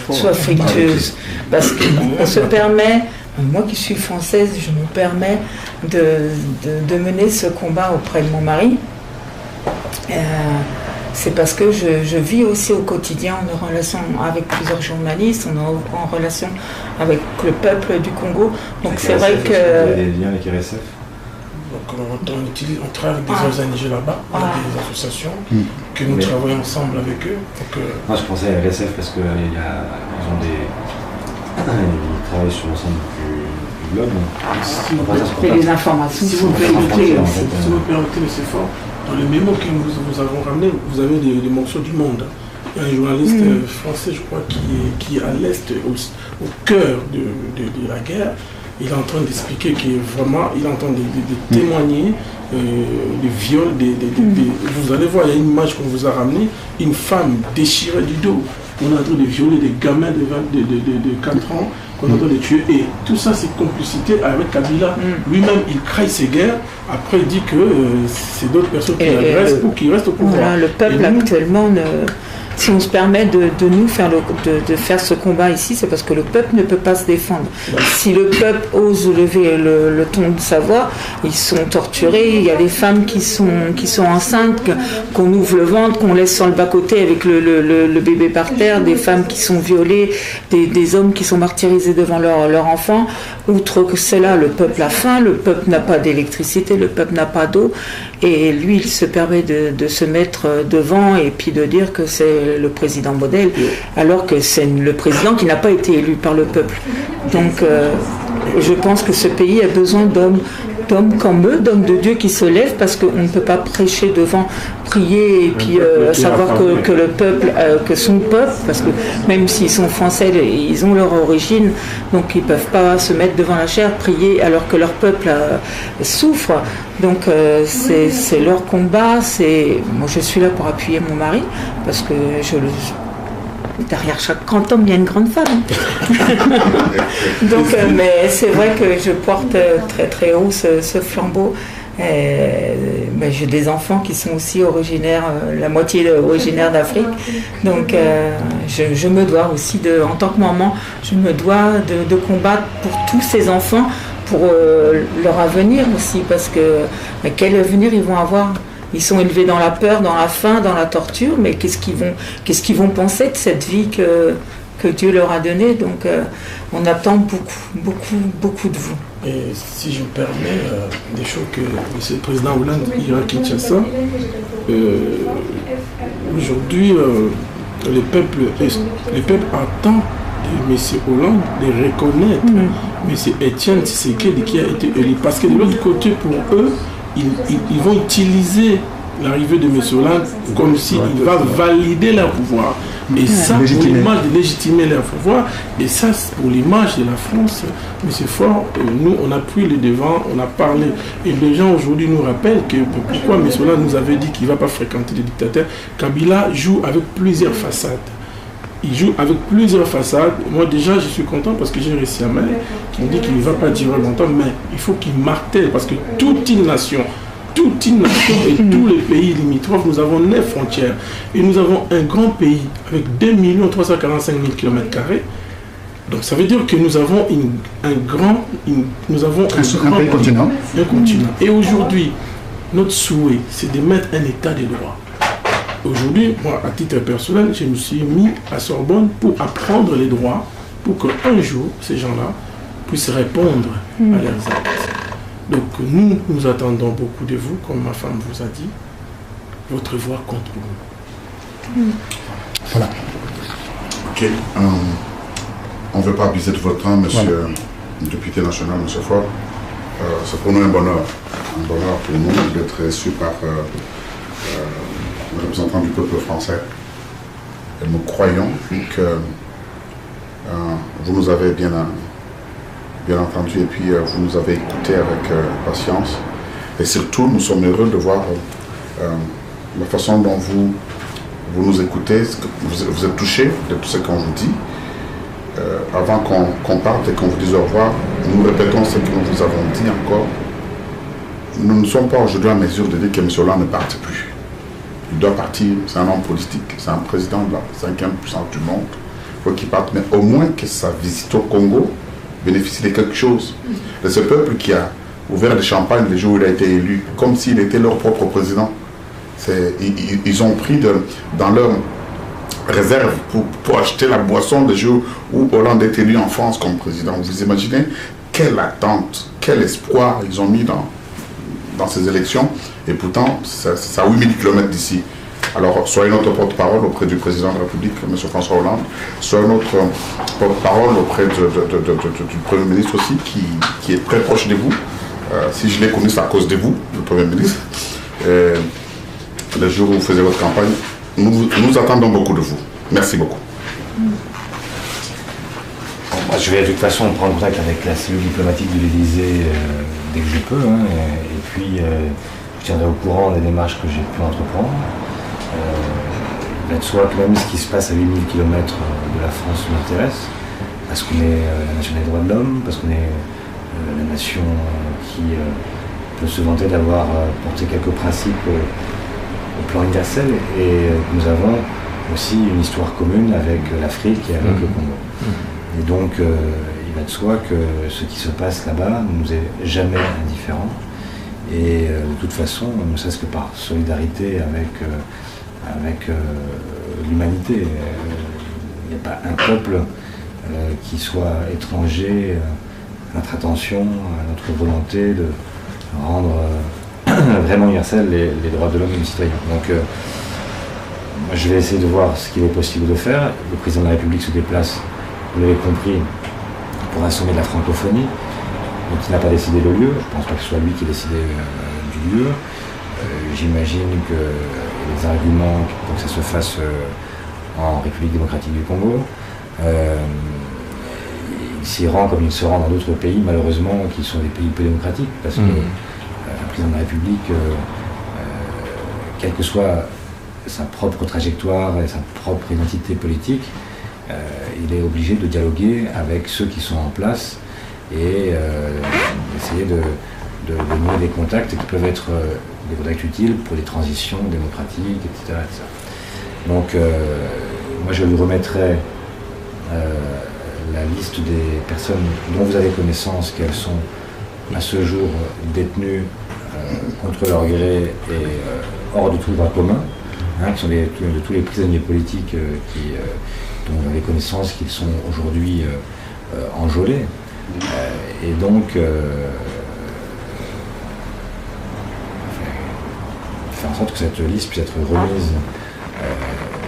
soient fructueuses. Parce qu'on se permet, moi qui suis française, je me permets de mener ce combat auprès de mon mari. c'est parce que je vis aussi au quotidien en relation avec plusieurs journalistes, on est en relation avec le peuple du Congo. Donc c'est vrai que... Vous avez des liens avec RSF? Donc on travaille avec des ONG là-bas, avec des associations, que nous travaillons ensemble avec eux. Donc, moi je pensais à RSF parce qu'ils travaillent sur l'ensemble du globe. Et les informations, si vous permettez, M. Fort, dans les mémos que nous avons ramenés, vous avez des morceaux du monde. Il y a un journaliste français, je crois, qui est à l'est, au cœur de la guerre. Il est en train d'expliquer qu'il est en train de témoigner des viols. Vous allez voir, il y a une image qu'on vous a ramenée, une femme déchirée du dos. On est en train de violer des gamins de 4 ans, qu'on est en train de tuer. Et tout ça, c'est complicité avec Kabila. Lui-même, il craille ses guerres. Après, il dit que c'est d'autres personnes qui agressent pour qu'il reste au pouvoir. Voilà, le peuple actuellement si on se permet de nous faire de faire ce combat ici, c'est parce que le peuple ne peut pas se défendre. Si le peuple ose lever le ton de sa voix, ils sont torturés. Il y a des femmes qui sont enceintes, qu'on ouvre le ventre, qu'on laisse sur le bas-côté avec le bébé par terre, des femmes qui sont violées, des hommes qui sont martyrisés devant leur enfant. Outre que cela, le peuple a faim, le peuple n'a pas d'électricité, le peuple n'a pas d'eau. Et lui, il se permet de se mettre devant et puis de dire que c'est le président modèle, alors que c'est le président qui n'a pas été élu par le peuple. Donc, je pense que ce pays a besoin d'hommes comme eux, d'hommes de Dieu qui se lèvent, parce qu'on ne peut pas prêcher devant, prier et puis savoir que le peuple, que son peuple, parce que même s'ils sont français, ils ont leur origine, donc ils ne peuvent pas se mettre devant la chair, prier alors que leur peuple souffre. Donc c'est leur combat. Moi je suis là pour appuyer mon mari, parce que derrière chaque grand homme, il y a une grande femme. Donc, mais c'est vrai que je porte très très haut ce flambeau. J'ai des enfants qui sont aussi originaires, la moitié originaire d'Afrique. Donc je me dois aussi, en tant que maman, je me dois de combattre pour tous ces enfants, pour leur avenir aussi, parce que quel avenir ils vont avoir? Ils sont élevés dans la peur, dans la faim, dans la torture, mais qu'est-ce qu'ils vont penser de cette vie que Dieu leur a donnée? Donc on attend beaucoup de vous. Et si je me permets, des choses que M. le Président Hollande ira à Kinshasa, aujourd'hui, le peuple attend de M. Hollande de reconnaître M. Étienne Tshisekedi qui a été élu. Parce que de l'autre côté, pour eux, ils vont utiliser l'arrivée de M. Hollande comme s'il va valider leur pouvoir. Et ça, pour l'image de légitimer leur pouvoir, et ça, pour l'image de la France, M. Fort, nous, on a pris le devant, on a parlé. Et les gens aujourd'hui nous rappellent que pourquoi M. Hollande nous avait dit qu'il ne va pas fréquenter les dictateurs. Kabila joue avec plusieurs façades. Il joue avec plusieurs façades. Moi déjà je suis content parce que j'ai réussi à mail qui me dit qu'il ne va pas durer longtemps, mais il faut qu'il martèle, parce que toute une nation et tous les pays limitrophes, nous avons 9 frontières et nous avons un grand pays avec 2 345 000 km². Donc ça veut dire que nous avons un continent. Et aujourd'hui, notre souhait, c'est de mettre un état de droit. Aujourd'hui, moi, à titre personnel, je me suis mis à Sorbonne pour apprendre les droits, pour qu'un jour, ces gens-là puissent répondre à leurs actes. Donc, nous attendons beaucoup de vous, comme ma femme vous a dit. Votre voix compte pour nous. Voilà. Ok. On ne veut pas abuser de votre temps, monsieur le député national, monsieur Fort. C'est pour nous un bonheur. Un bonheur pour nous d'être reçu par le représentant du peuple français. Et nous croyons que vous nous avez bien entendu et puis vous nous avez écouté avec patience. Et surtout, nous sommes heureux de voir la façon dont vous nous écoutez, vous êtes touchés de tout ce qu'on vous dit. Avant qu'on parte et qu'on vous dise au revoir, nous répétons ce que nous vous avons dit encore. Nous ne sommes pas aujourd'hui en mesure de dire que M. Hollande ne parte plus. Il doit partir, c'est un homme politique, c'est un président de la 5e puissance du monde. Il faut qu'il parte, mais au moins que sa visite au Congo bénéficie de quelque chose. De ce peuple qui a ouvert le champagne le jour où il a été élu, comme s'il était leur propre président. Ils ont pris dans leur réserve pour acheter la boisson le jour où Hollande est élu en France comme président. Vous imaginez quelle attente, quel espoir ils ont mis dans ces élections, et pourtant c'est à 8000 km d'ici. Alors soyez notre porte-parole auprès du président de la République, M. François Hollande, soyez notre porte-parole auprès du Premier ministre aussi, qui est très proche de vous. Si je l'ai connu, c'est à cause de vous, le Premier ministre. Le jour où vous faisiez votre campagne, nous attendons beaucoup de vous. Merci beaucoup. Moi, je vais de toute façon prendre contact avec la cellule diplomatique de l'Élysée dès que je peux, hein, et puis je tiendrai au courant des démarches que j'ai pu entreprendre. Il va de soi que même ce qui se passe à 8000 km de la France m'intéresse, parce qu'on est la nation des droits de l'homme, parce qu'on est la nation qui peut se vanter d'avoir porté quelques principes au plan universel, et nous avons aussi une histoire commune avec l'Afrique et avec le Congo. Et donc il va de soi que ce qui se passe là-bas ne nous est jamais indifférent, et de toute façon, ne serait-ce que par solidarité avec l'humanité. Il n'y a pas un peuple qui soit étranger à notre attention, à notre volonté de rendre vraiment universel les droits de l'homme et du citoyen. Donc moi, je vais essayer de voir ce qu'il est possible de faire. Le président de la République se déplace, vous l'avez compris, pour un sommet de la francophonie, donc il n'a pas décidé le lieu. Je ne pense pas que ce soit lui qui ait décidé du lieu. J'imagine que les arguments pour que ça se fasse en République démocratique du Congo, il s'y rend comme il se rend dans d'autres pays, malheureusement, qui sont des pays peu démocratiques, parce que le président de la République, quelle que soit sa propre trajectoire et sa propre identité politique, il est obligé de dialoguer avec ceux qui sont en place et d'essayer de nouer des contacts qui peuvent être des contacts utiles pour des transitions démocratiques, etc. etc. Donc, moi, je lui remettrai la liste des personnes dont vous avez connaissance, qu'elles sont à ce jour détenues contre leur gré et hors de tout droit commun, hein, qui sont de tous les prisonniers politiques dont vous avez connaissance qu'ils sont aujourd'hui enjôlés. Et donc, faire en sorte que cette liste puisse être remise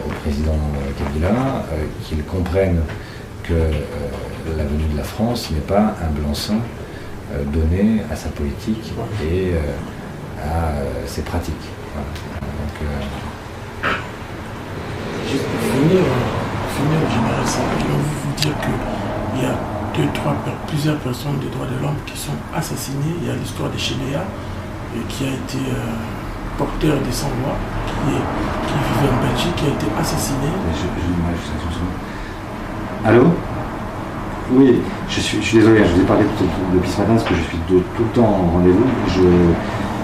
au président Kabila, qu'il comprenne que la venue de la France n'est pas un blanc-seing donné à sa politique et à ses pratiques. Voilà. Donc, juste pour finir, général Sampillon, vous dire qu'il y a plusieurs personnes des droits de l'homme qui sont assassinées. Il y a l'histoire de Chéléa, qui a été porteur de sans-voix, qui vivait en Belgique, qui a été assassiné. Allô? Oui, je suis désolé, je vous ai parlé depuis ce matin parce que je suis tout le temps en rendez-vous.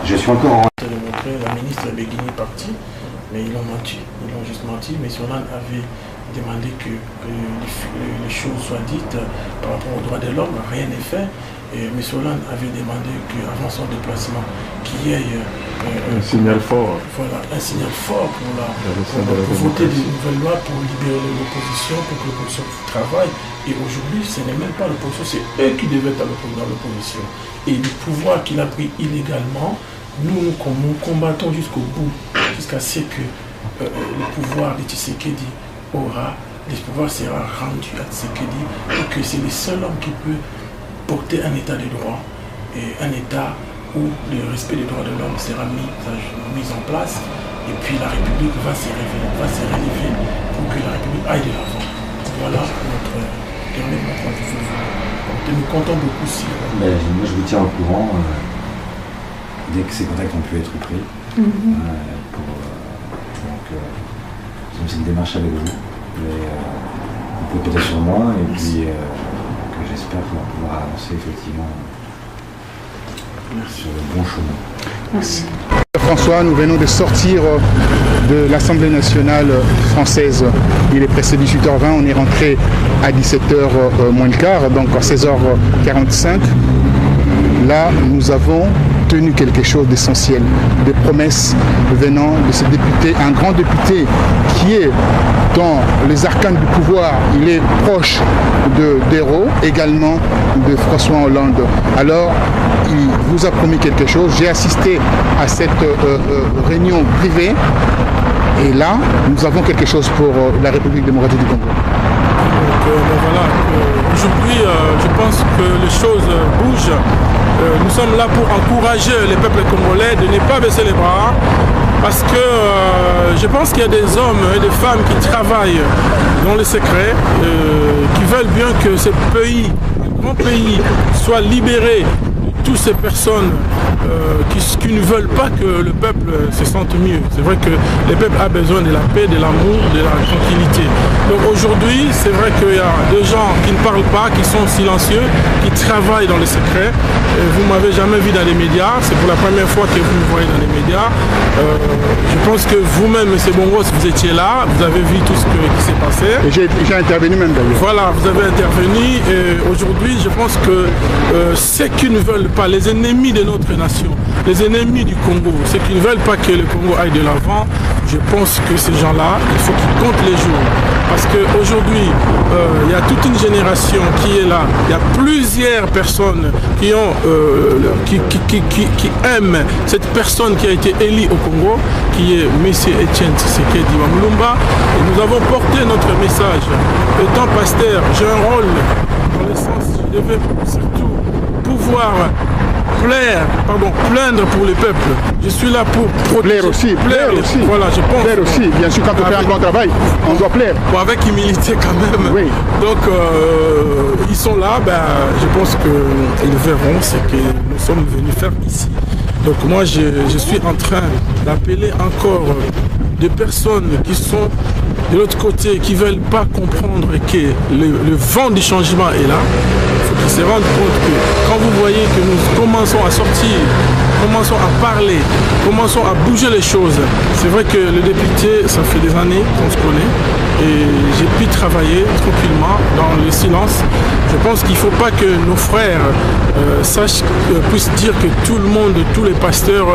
Je suis encore en... La ministre Begini est partie, mais ils l'ont menti, ils l'ont juste menti. Mais Hollande avait demandé que les choses soient dites par rapport aux droits de l'homme, rien n'est fait. Et M. Hollande avait demandé qu'avant son déplacement, qu'il y ait un signal fort. Voilà, un signal fort pour voter de nouvelles lois pour libérer l'opposition, pour que l'opposition travaille. Et aujourd'hui, ce n'est même pas l'opposition, c'est eux qui devaient être dans l'opposition. Et le pouvoir qu'il a pris illégalement, nous combattons jusqu'au bout, jusqu'à ce que le pouvoir de Tshisekedi le pouvoir sera rendu à Tshisekedi, et que c'est le seul homme qui peut porter un état de droit, et un état où le respect des droits de l'homme sera mis en place, et puis la République va se relever pour que la République aille de l'avant. Voilà notre dernier mot. Nous comptons beaucoup sur... Moi je vous tiens au courant dès que ces contacts ont pu être pris. C'est une démarche avec vous, mais vous pouvez compter sur moi, et puis que j'espère pouvoir avancer effectivement sur le bon chemin. Merci. François, nous venons de sortir de l'Assemblée nationale française. Il est presque 18h20, on est rentré à 17h moins le quart, donc à 16h45. Là, nous avons tenu quelque chose d'essentiel, des promesses venant de ce député, un grand député qui est dans les arcanes du pouvoir, il est proche d'Hérault, également de François Hollande. Alors, il vous a promis quelque chose. J'ai assisté à cette réunion privée et là, nous avons quelque chose pour la République démocratique du Congo. Voilà, aujourd'hui, je pense que les choses bougent. Nous sommes là pour encourager les peuples congolais de ne pas baisser les bras parce que je pense qu'il y a des hommes et des femmes qui travaillent dans le secret, qui veulent bien que ce pays, un grand pays, soit libéré de toutes ces personnes qui ne veulent pas que le peuple se sente mieux. C'est vrai que le peuple a besoin de la paix, de l'amour, de la tranquillité. Donc aujourd'hui, c'est vrai qu'il y a des gens qui ne parlent pas, qui sont silencieux, qui travaillent dans le secret. Vous ne m'avez jamais vu dans les médias, c'est pour la première fois que vous me voyez dans les médias. Je pense que vous-même, M. Bongos, vous étiez là, vous avez vu tout ce qui s'est passé. Et j'ai intervenu même d'ailleurs. Voilà, vous avez intervenu et aujourd'hui, je pense que ceux qui ne veulent pas, les ennemis de notre nation, les ennemis du Congo, ceux qui ne veulent pas que le Congo aille de l'avant, je pense que ces gens-là, il faut qu'ils comptent les jours. Parce qu'aujourd'hui, il y a toute une génération qui est là. Il y a plusieurs personnes qui aiment cette personne qui a été élue au Congo, qui est M. Etienne Tshisekedi Lumumba. Et nous avons porté notre message. Étant pasteur, j'ai un rôle dans le sens, je devais surtout pouvoir plaindre pour le peuple. Je suis là pour protéger. Plaire aussi. Voilà, je pense. Plaire aussi. Bien sûr, quand on fait un bon travail, on doit plaire. Bon, avec humilité quand même. Oui. Donc, ils sont là. Je pense qu'ils verront ce que nous sommes venus faire ici. Donc, moi, je suis en train d'appeler encore des personnes qui sont de l'autre côté, qui ne veulent pas comprendre que le vent du changement est là. Il faut qu'ils se rendent compte que quand vous voyez que nous commençons à sortir, commençons à parler, commençons à bouger les choses, c'est vrai que le député, ça fait des années qu'on se connaît et j'ai pu travailler tranquillement dans le silence. Je pense qu'il ne faut pas que nos frères puissent dire que tout le monde, tous les pasteurs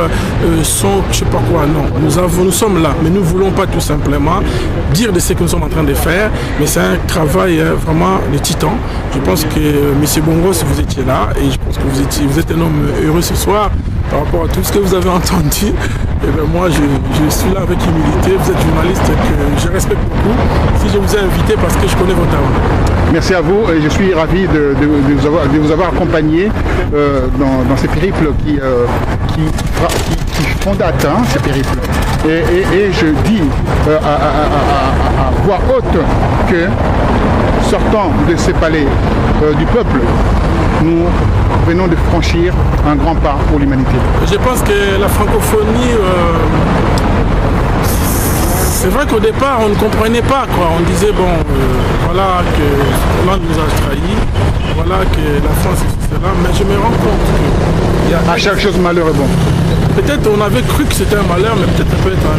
sont je ne sais pas quoi. Non, nous sommes là, mais nous ne voulons pas tout simplement dire de ce que nous sommes en train de faire, mais c'est un travail vraiment de titan. Je pense que M. Bongos, vous étiez là et je pense que vous êtes un homme heureux ce soir par rapport à tout ce que vous avez entendu. Et bien moi, je suis là avec humilité. Vous êtes journaliste que je respecte beaucoup. Si je vous ai invité parce que je connais vos talents. Merci à vous et je suis ravi de vous avoir accompagné dans ces périples qui font date, ces périples. Et je dis à voix haute que sortant de ces palais du peuple, nous venons de franchir un grand pas pour l'humanité. Je pense que la francophonie, c'est vrai qu'au départ on ne comprenait pas quoi. On disait voilà que Hollande nous a trahis, voilà que la France est cela, mais je me rends compte qu'il y a... À chaque chose malheur est bon. Peut-être on avait cru que c'était un malheur, mais peut-être ça peut être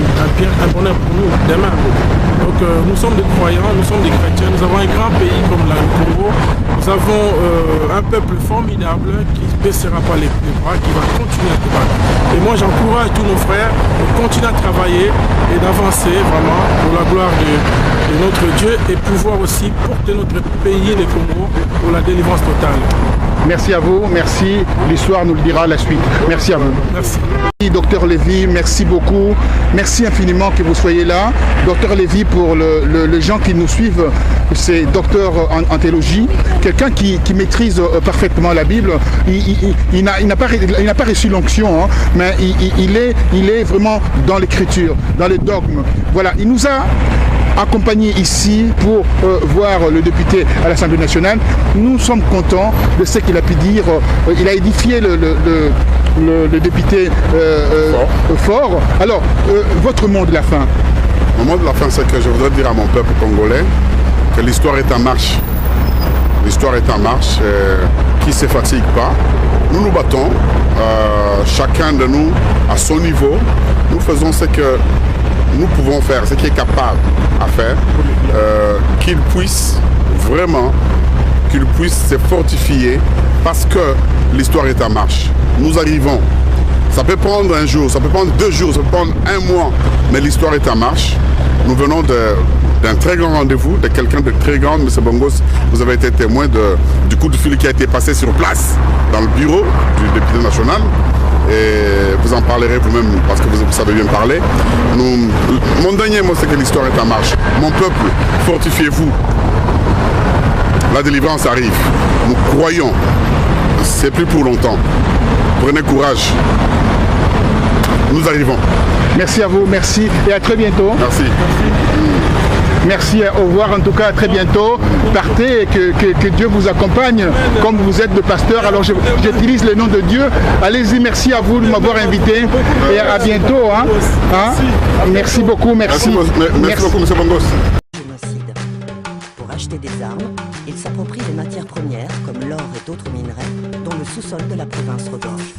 un bonheur pour nous demain. Donc nous sommes des croyants, nous sommes des chrétiens, nous avons un grand pays comme le Congo, nous avons un peuple formidable qui ne baissera pas les bras, qui va continuer à se battre. Et moi j'encourage tous nos frères de continuer à travailler et d'avancer vraiment pour la gloire de notre Dieu et pouvoir aussi porter notre pays, le Congo, pour la délivrance totale. Merci à vous, merci. L'histoire nous le dira à la suite. Merci à vous. Merci. Docteur Lévy, merci beaucoup. Merci infiniment que vous soyez là. Docteur Lévy, pour les gens qui nous suivent, c'est docteur en théologie, quelqu'un qui maîtrise parfaitement la Bible. Il n'a pas reçu l'onction, mais il est vraiment dans l'écriture, dans les dogmes. Voilà, il nous a accompagné ici pour voir le député à l'Assemblée nationale. Nous sommes contents de ce qu'il a pu dire. Il a édifié le député fort. Alors, votre mot de la fin? Mon mot de la fin, c'est que je voudrais dire à mon peuple congolais que l'histoire est en marche. L'histoire est en marche, qui ne se fatigue pas. Nous nous battons, chacun de nous à son niveau. Nous faisons ce que nous pouvons faire, ce qui est capable à faire, qu'il puisse vraiment, se fortifier parce que l'histoire est en marche. Nous arrivons Ça peut prendre un jour, ça peut prendre 2 jours, ça peut prendre 1 mois, mais l'histoire est en marche. Nous venons d'un très grand rendez-vous, de quelqu'un de très grand. M. Bongos, vous avez été témoin du coup de fil qui a été passé sur place, dans le bureau du député national. Et vous en parlerez vous-même parce que vous savez bien parler. Mon dernier mot, c'est que l'histoire est en marche. Mon peuple, fortifiez-vous. La délivrance arrive. Nous croyons. C'est plus pour longtemps. Prenez courage. Nous arrivons. Merci à vous, merci et à très bientôt. Merci. Merci, au revoir en tout cas, à très bientôt. Partez et que Dieu vous accompagne comme vous êtes de pasteur. Alors j'utilise le nom de Dieu. Allez-y, merci à vous de m'avoir invité et à bientôt. Merci beaucoup, merci. Merci beaucoup, M. Bongos. Génocide. Pour acheter des armes, ils s'approprient des matières premières comme l'or et d'autres minerais dont le sous-sol de la province regorge.